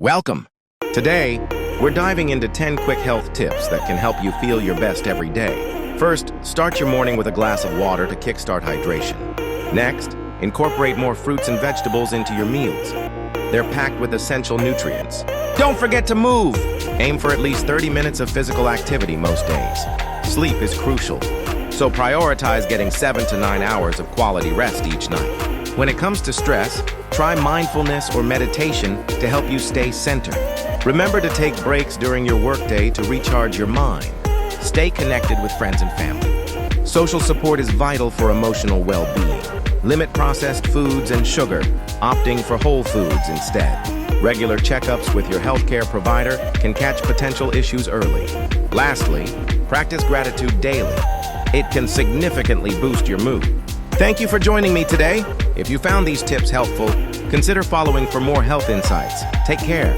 Welcome! Today, we're diving into 10 quick health tips that can help you feel your best every day. First, start your morning with a glass of water to kickstart hydration. Next, incorporate more fruits and vegetables into your meals. They're packed with essential nutrients. Don't forget to move! Aim for at least 30 minutes of physical activity most days. Sleep is crucial, so prioritize getting 7 to 9 hours of quality rest each night. When it comes to stress, try mindfulness or meditation to help you stay centered. Remember to take breaks during your workday to recharge your mind. Stay connected with friends and family. Social support is vital for emotional well-being. Limit processed foods and sugar, opting for whole foods instead. Regular checkups with your healthcare provider can catch potential issues early. Lastly, practice gratitude daily. It can significantly boost your mood. Thank you for joining me today. If you found these tips helpful, consider following for more health insights. Take care.